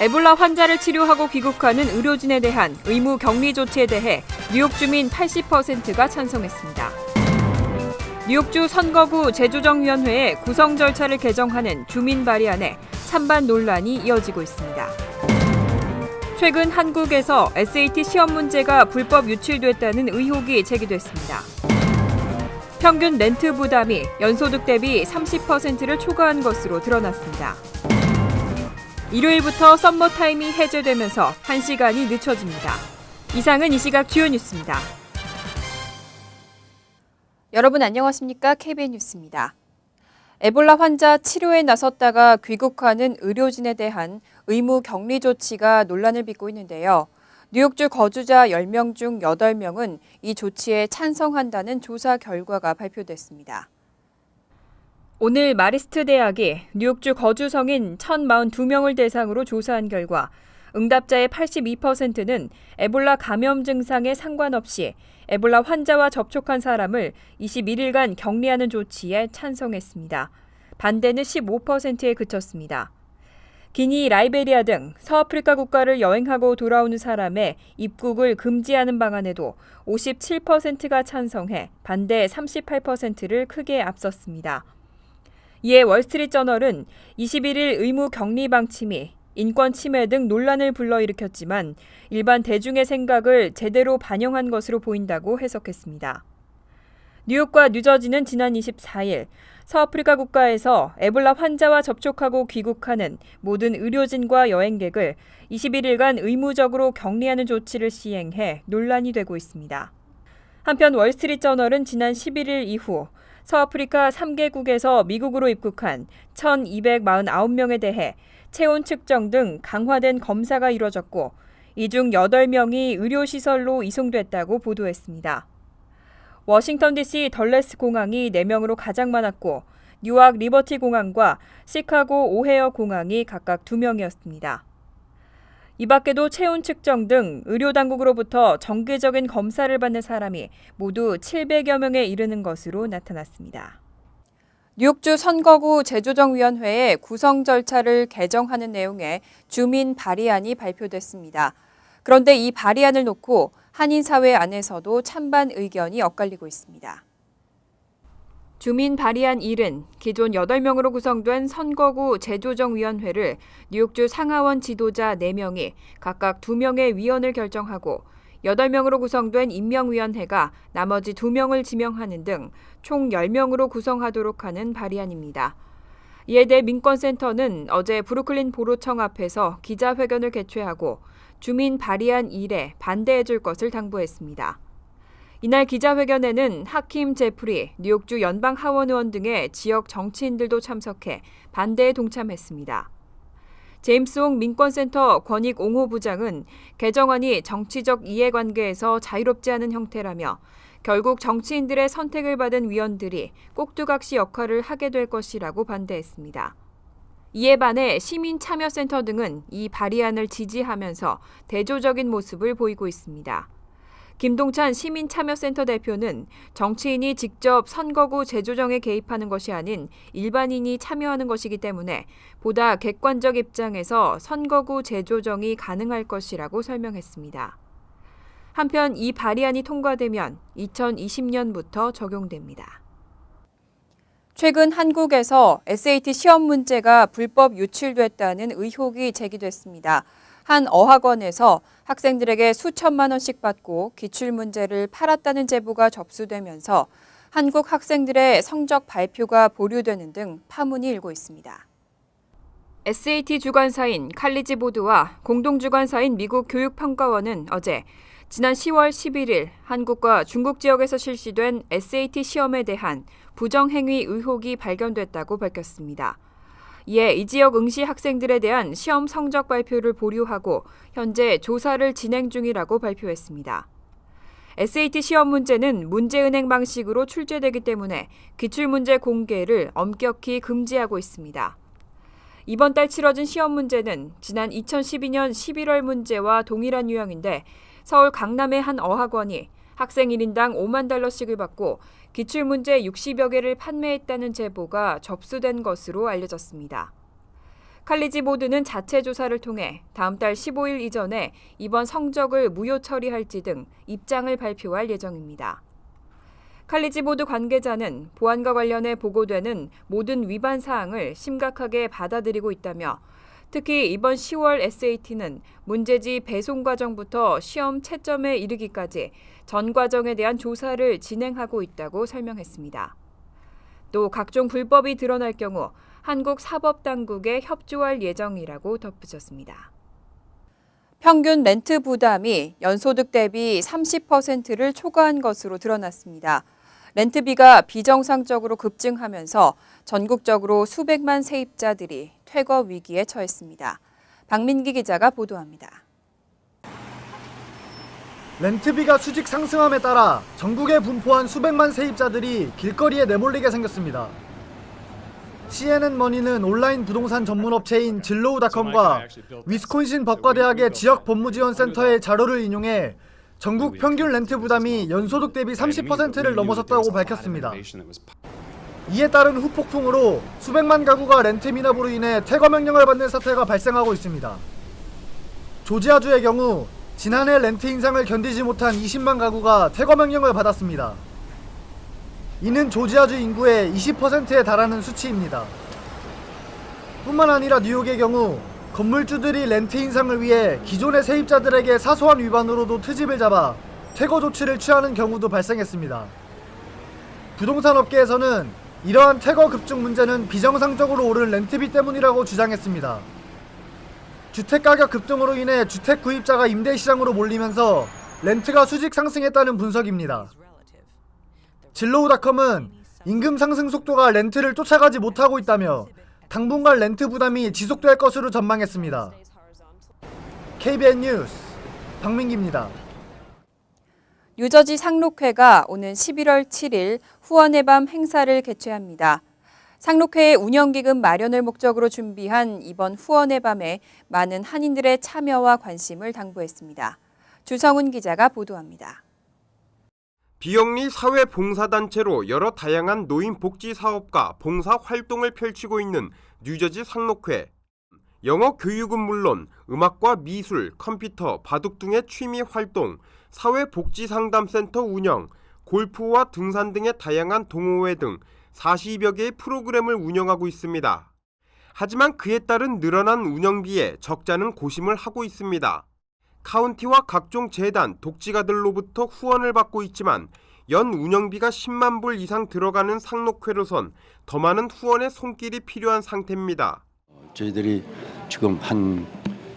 에볼라 환자를 치료하고 귀국하는 의료진에 대한 의무 격리 조치에 대해 뉴욕 주민 80%가 찬성했습니다. 뉴욕주 선거구 재조정위원회의 구성 절차를 개정하는 주민 발의안에 찬반 논란이 이어지고 있습니다. 최근 한국에서 SAT 시험 문제가 불법 유출됐다는 의혹이 제기됐습니다. 평균 렌트 부담이 연소득 대비 30%를 초과한 것으로 드러났습니다. 일요일부터 썸머타임이 해제되면서 1시간이 늦춰집니다. 이상은 이 시각 주요 뉴스입니다. 여러분 안녕하십니까? KBN 뉴스입니다. 에볼라 환자 치료에 나섰다가 귀국하는 의료진에 대한 의무 격리 조치가 논란을 빚고 있는데요. 뉴욕주 거주자 10명 중 8명은 이 조치에 찬성한다는 조사 결과가 발표됐습니다. 오늘 마리스트 대학이 뉴욕주 거주 성인 1,042명을 대상으로 조사한 결과 응답자의 82%는 에볼라 감염 증상에 상관없이 에볼라 환자와 접촉한 사람을 21일간 격리하는 조치에 찬성했습니다. 반대는 15%에 그쳤습니다. 기니, 라이베리아 등 서아프리카 국가를 여행하고 돌아오는 사람의 입국을 금지하는 방안에도 57%가 찬성해 반대 38%를 크게 앞섰습니다. 이에 월스트리트저널은 21일 의무 격리 방침이 인권 침해 등 논란을 불러일으켰지만 일반 대중의 생각을 제대로 반영한 것으로 보인다고 해석했습니다. 뉴욕과 뉴저지는 지난 24일 서아프리카 국가에서 에볼라 환자와 접촉하고 귀국하는 모든 의료진과 여행객을 21일간 의무적으로 격리하는 조치를 시행해 논란이 되고 있습니다. 한편 월스트리트저널은 지난 11일 이후 서아프리카 3개국에서 미국으로 입국한 1,249명에 대해 체온 측정 등 강화된 검사가 이뤄졌고 이 중 8명이 의료시설로 이송됐다고 보도했습니다. 워싱턴 DC 덜레스 공항이 4명으로 가장 많았고 뉴욕 리버티 공항과 시카고 오헤어 공항이 각각 2명이었습니다. 이 밖에도 체온 측정 등 의료당국으로부터 정기적인 검사를 받는 사람이 모두 700여 명에 이르는 것으로 나타났습니다. 뉴욕주 선거구 재조정위원회의 구성 절차를 개정하는 내용의 주민 발의안이 발표됐습니다. 그런데 이 발의안을 놓고 한인사회 안에서도 찬반 의견이 엇갈리고 있습니다. 주민 발의안 1은 기존 8명으로 구성된 선거구 재조정위원회를 뉴욕주 상하원 지도자 4명이 각각 2명의 위원을 결정하고 8명으로 구성된 임명위원회가 나머지 2명을 지명하는 등 총 10명으로 구성하도록 하는 발의안입니다. 이에 대해 민권센터는 어제 브루클린 보로청 앞에서 기자회견을 개최하고 주민 발의안 1에 반대해줄 것을 당부했습니다. 이날 기자회견에는 하킴 제프리, 뉴욕주 연방하원 의원 등의 지역 정치인들도 참석해 반대에 동참했습니다. 제임스 옹 민권센터 권익 옹호 부장은 개정안이 정치적 이해관계에서 자유롭지 않은 형태라며 결국 정치인들의 선택을 받은 위원들이 꼭두각시 역할을 하게 될 것이라고 반대했습니다. 이에 반해 시민참여센터 등은 이 발의안을 지지하면서 대조적인 모습을 보이고 있습니다. 김동찬 시민참여센터 대표는 정치인이 직접 선거구 재조정에 개입하는 것이 아닌 일반인이 참여하는 것이기 때문에 보다 객관적 입장에서 선거구 재조정이 가능할 것이라고 설명했습니다. 한편 이 발의안이 통과되면 2020년부터 적용됩니다. 최근 한국에서 SAT 시험 문제가 불법 유출됐다는 의혹이 제기됐습니다. 한 어학원에서 학생들에게 수천만 원씩 받고 기출문제를 팔았다는 제보가 접수되면서 한국 학생들의 성적 발표가 보류되는 등 파문이 일고 있습니다. SAT 주관사인 칼리지 보드와 공동주관사인 미국 교육평가원은 어제 지난 10월 11일 한국과 중국 지역에서 실시된 SAT 시험에 대한 부정행위 의혹이 발견됐다고 밝혔습니다. 이에 이 지역 응시 학생들에 대한 시험 성적 발표를 보류하고 현재 조사를 진행 중이라고 발표했습니다. SAT 시험 문제는 문제은행 방식으로 출제되기 때문에 기출문제 공개를 엄격히 금지하고 있습니다. 이번 달 치러진 시험 문제는 지난 2012년 11월 문제와 동일한 유형인데 서울 강남의 한 어학원이 학생 1인당 5만 달러씩을 받고 기출문제 60여 개를 판매했다는 제보가 접수된 것으로 알려졌습니다. 칼리지 보드는 자체 조사를 통해 다음 달 15일 이전에 이번 성적을 무효 처리할지 등 입장을 발표할 예정입니다. 칼리지 보드 관계자는 보안과 관련해 보고되는 모든 위반 사항을 심각하게 받아들이고 있다며 특히 이번 10월 SAT는 문제지 배송 과정부터 시험 채점에 이르기까지 전 과정에 대한 조사를 진행하고 있다고 설명했습니다. 또 각종 불법이 드러날 경우 한국 사법당국에 협조할 예정이라고 덧붙였습니다. 평균 렌트 부담이 연소득 대비 30%를 초과한 것으로 드러났습니다. 렌트비가 비정상적으로 급증하면서 전국적으로 수백만 세입자들이 퇴거 위기에 처했습니다. 박민기 기자가 보도합니다. 렌트비가 수직 상승함에 따라 전국에 분포한 수백만 세입자들이 길거리에 내몰리게 생겼습니다. CNN머니는 온라인 부동산 전문 업체인 진로우닷컴과 위스콘신 법과대학의 지역 법무지원센터의 자료를 인용해 전국 평균 렌트 부담이 연소득 대비 30%를 넘어섰다고 밝혔습니다. 이에 따른 후폭풍으로 수백만 가구가 렌트 미납으로 인해 퇴거 명령을 받는 사태가 발생하고 있습니다. 조지아주의 경우 지난해 렌트 인상을 견디지 못한 20만 가구가 퇴거 명령을 받았습니다. 이는 조지아주 인구의 20%에 달하는 수치입니다. 뿐만 아니라 뉴욕의 경우 건물주들이 렌트 인상을 위해 기존의 세입자들에게 사소한 위반으로도 트집을 잡아 퇴거 조치를 취하는 경우도 발생했습니다. 부동산 업계에서는 이러한 퇴거 급증 문제는 비정상적으로 오른 렌트비 때문이라고 주장했습니다. 주택가격 급등으로 인해 주택 구입자가 임대시장으로 몰리면서 렌트가 수직 상승했다는 분석입니다. 진로우닷컴은 임금 상승 속도가 렌트를 쫓아가지 못하고 있다며 당분간 렌트 부담이 지속될 것으로 전망했습니다. KBN 뉴스 박민기입니다. 뉴저지 상록회가 오는 11월 7일 후원의 밤 행사를 개최합니다. 상록회의 운영기금 마련을 목적으로 준비한 이번 후원의 밤에 많은 한인들의 참여와 관심을 당부했습니다. 주성훈 기자가 보도합니다. 비영리 사회봉사단체로 여러 다양한 노인 복지 사업과 봉사 활동을 펼치고 있는 뉴저지 상록회. 영어 교육은 물론 음악과 미술, 컴퓨터, 바둑 등의 취미 활동, 사회복지상담센터 운영, 골프와 등산 등의 다양한 동호회 등 40여 개의 프로그램을 운영하고 있습니다. 하지만 그에 따른 늘어난 운영비에 적자는 고심을 하고 있습니다. 카운티와 각종 재단, 독지가들로부터 후원을 받고 있지만 연 운영비가 10만 불 이상 들어가는 상록회로선 더 많은 후원의 손길이 필요한 상태입니다. 저희들이 지금 한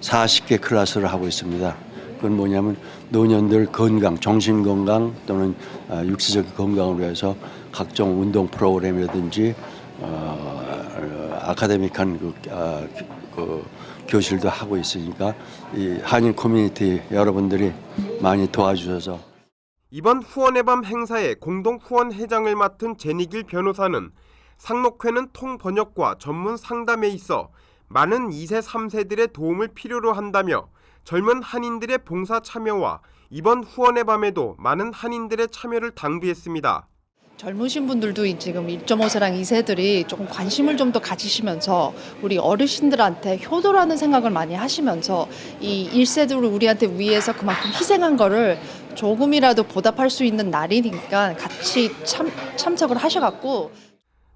40개 클래스를 하고 있습니다. 그건 뭐냐면 노년들 건강, 정신건강 또는 육체적 건강을 위해서 각종 운동 프로그램이라든지 아카데믹한 그 교실도 하고 있으니까 이 한인 커뮤니티 여러분들이 많이 도와주셔서 이번 후원의 밤 행사에 공동 후원 회장을 맡은 제니길 변호사는 상록회는 통번역과 전문 상담에 있어 많은 2세, 3세들의 도움을 필요로 한다며 젊은 한인들의 봉사 참여와 이번 후원의 밤에도 많은 한인들의 참여를 당부했습니다. 젊으신 분들도 지금 1.5세랑 2세들이 조금 관심을 좀 더 가지시면서 우리 어르신들한테 효도라는 생각을 많이 하시면서 이 1세들을 우리한테 위해서 그만큼 희생한 거를 조금이라도 보답할 수 있는 날이니까 같이 참석을 하셔갖고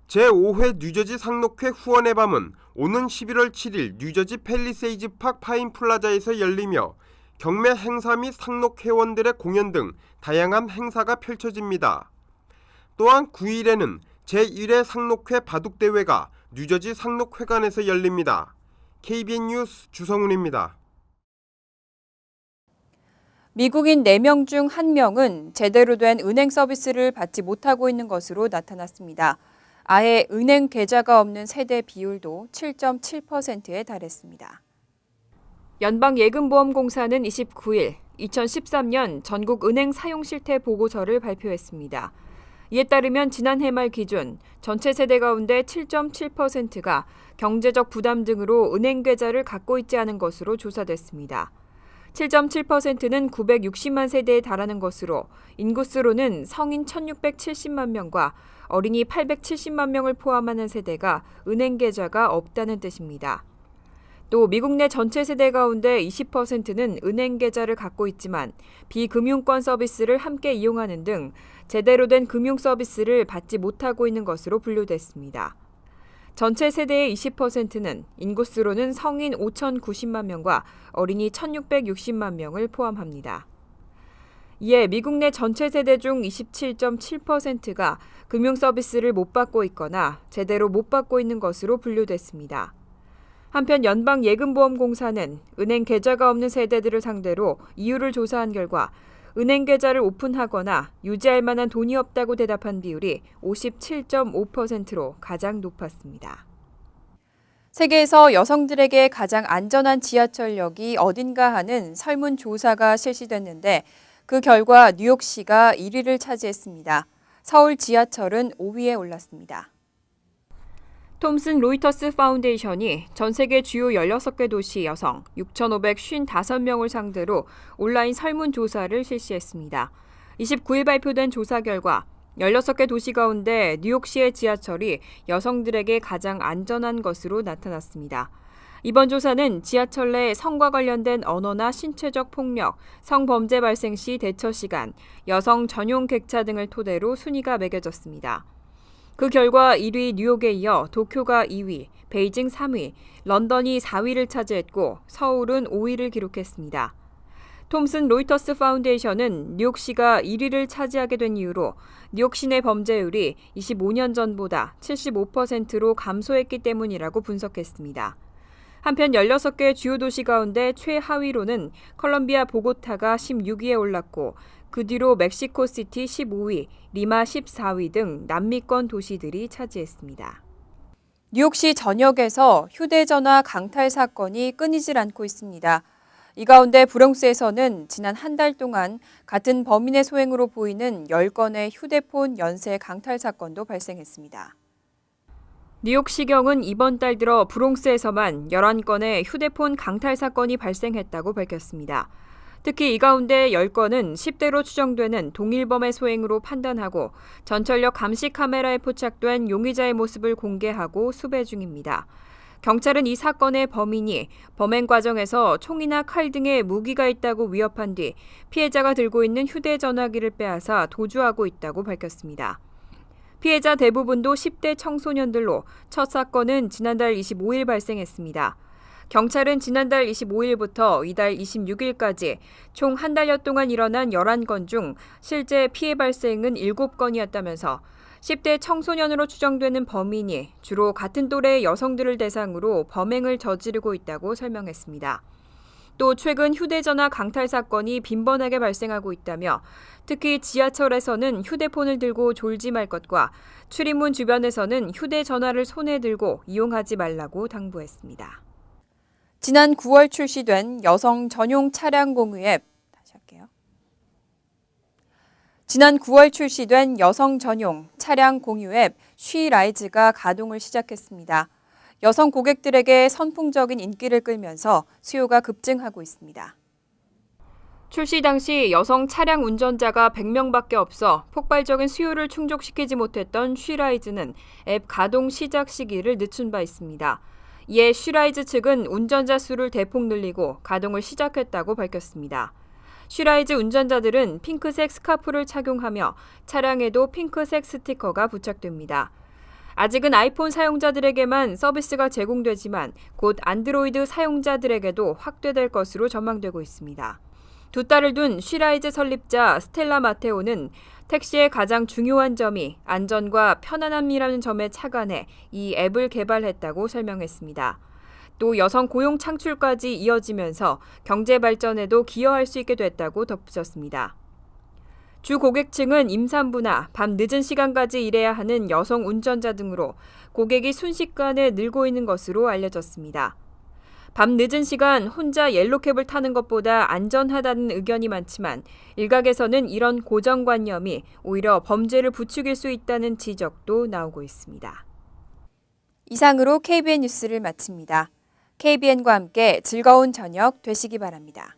제5회 뉴저지 상록회 후원의 밤은 오는 11월 7일 뉴저지 팰리세이즈 팍 파인 플라자에서 열리며 경매 행사 및 상록 회원들의 공연 등 다양한 행사가 펼쳐집니다. 또한 9일에는 제1회 상록회 바둑대회가 뉴저지 상록회관에서 열립니다. KBN 뉴스 주성훈입니다. 미국인 4명 중 1명은 제대로 된 은행 서비스를 받지 못하고 있는 것으로 나타났습니다. 아예 은행 계좌가 없는 세대 비율도 7.7%에 달했습니다. 연방예금보험공사는 29일 2013년 전국 은행 사용 실태 보고서를 발표했습니다. 이에 따르면 지난해 말 기준 전체 세대 가운데 7.7%가 경제적 부담 등으로 은행 계좌를 갖고 있지 않은 것으로 조사됐습니다. 7.7%는 960만 세대에 달하는 것으로 인구수로는 성인 1,670만 명과 어린이 870만 명을 포함하는 세대가 은행 계좌가 없다는 뜻입니다. 또 미국 내 전체 세대 가운데 20%는 은행 계좌를 갖고 있지만 비금융권 서비스를 함께 이용하는 등 제대로 된 금융 서비스를 받지 못하고 있는 것으로 분류됐습니다. 전체 세대의 20%는 인구수로는 성인 5,090만 명과 어린이 1,660만 명을 포함합니다. 이에 미국 내 전체 세대 중 27.7%가 금융 서비스를 못 받고 있거나 제대로 못 받고 있는 것으로 분류됐습니다. 한편 연방예금보험공사는 은행 계좌가 없는 세대들을 상대로 이유를 조사한 결과 은행 계좌를 오픈하거나 유지할 만한 돈이 없다고 대답한 비율이 57.5%로 가장 높았습니다. 세계에서 여성들에게 가장 안전한 지하철역이 어딘가 하는 설문조사가 실시됐는데 그 결과 뉴욕시가 1위를 차지했습니다. 서울 지하철은 5위에 올랐습니다. 톰슨 로이터스 파운데이션이 전 세계 주요 16개 도시 여성 6,555명을 상대로 온라인 설문조사를 실시했습니다. 29일 발표된 조사 결과 16개 도시 가운데 뉴욕시의 지하철이 여성들에게 가장 안전한 것으로 나타났습니다. 이번 조사는 지하철 내 성과 관련된 언어나 신체적 폭력, 성범죄 발생 시 대처 시간, 여성 전용 객차 등을 토대로 순위가 매겨졌습니다. 그 결과 1위 뉴욕에 이어 도쿄가 2위, 베이징 3위, 런던이 4위를 차지했고 서울은 5위를 기록했습니다. 톰슨 로이터스 파운데이션은 뉴욕시가 1위를 차지하게 된 이유로 뉴욕시 내 범죄율이 25년 전보다 75%로 감소했기 때문이라고 분석했습니다. 한편 16개 주요 도시 가운데 최하위로는 컬럼비아 보고타가 16위에 올랐고 그 뒤로 멕시코시티 15위, 리마 14위 등 남미권 도시들이 차지했습니다. 뉴욕시 전역에서 휴대전화 강탈 사건이 끊이질 않고 있습니다. 이 가운데 브롱스에서는 지난 한 달 동안 같은 범인의 소행으로 보이는 10건의 휴대폰 연쇄 강탈 사건도 발생했습니다. 뉴욕시경은 이번 달 들어 브롱스에서만 11건의 휴대폰 강탈 사건이 발생했다고 밝혔습니다. 특히 이 가운데 10건은 10대로 추정되는 동일범의 소행으로 판단하고 전철역 감시 카메라에 포착된 용의자의 모습을 공개하고 수배 중입니다. 경찰은 이 사건의 범인이 범행 과정에서 총이나 칼 등의 무기가 있다고 위협한 뒤 피해자가 들고 있는 휴대전화기를 빼앗아 도주하고 있다고 밝혔습니다. 피해자 대부분도 10대 청소년들로 첫 사건은 지난달 25일 발생했습니다. 경찰은 지난달 25일부터 이달 26일까지 총 한 달여 동안 일어난 11건 중 실제 피해 발생은 7건이었다면서 10대 청소년으로 추정되는 범인이 주로 같은 또래의 여성들을 대상으로 범행을 저지르고 있다고 설명했습니다. 또 최근 휴대전화 강탈 사건이 빈번하게 발생하고 있다며 특히 지하철에서는 휴대폰을 들고 졸지 말 것과 출입문 주변에서는 휴대전화를 손에 들고 이용하지 말라고 당부했습니다. 지난 9월 출시된 여성 전용 차량 공유 앱, 지난 9월 출시된 여성 전용 차량 공유 앱 쉬라이즈가 가동을 시작했습니다. 여성 고객들에게 선풍적인 인기를 끌면서 수요가 급증하고 있습니다. 출시 당시 여성 차량 운전자가 100명밖에 없어 폭발적인 수요를 충족시키지 못했던 쉬라이즈는 앱 가동 시작 시기를 늦춘 바 있습니다. 이에 쉬라이즈 측은 운전자 수를 대폭 늘리고 가동을 시작했다고 밝혔습니다. 쉬라이즈 운전자들은 핑크색 스카프를 착용하며 차량에도 핑크색 스티커가 부착됩니다. 아직은 아이폰 사용자들에게만 서비스가 제공되지만 곧 안드로이드 사용자들에게도 확대될 것으로 전망되고 있습니다. 두 딸을 둔 쉬라이즈 설립자 스텔라 마테오는 택시의 가장 중요한 점이 안전과 편안함이라는 점에 착안해 이 앱을 개발했다고 설명했습니다. 또 여성 고용 창출까지 이어지면서 경제 발전에도 기여할 수 있게 됐다고 덧붙였습니다. 주 고객층은 임산부나 밤 늦은 시간까지 일해야 하는 여성 운전자 등으로 고객이 순식간에 늘고 있는 것으로 알려졌습니다. 밤 늦은 시간 혼자 옐로캡을 타는 것보다 안전하다는 의견이 많지만 일각에서는 이런 고정관념이 오히려 범죄를 부추길 수 있다는 지적도 나오고 있습니다. 이상으로 KBN 뉴스를 마칩니다. KBN과 함께 즐거운 저녁 되시기 바랍니다.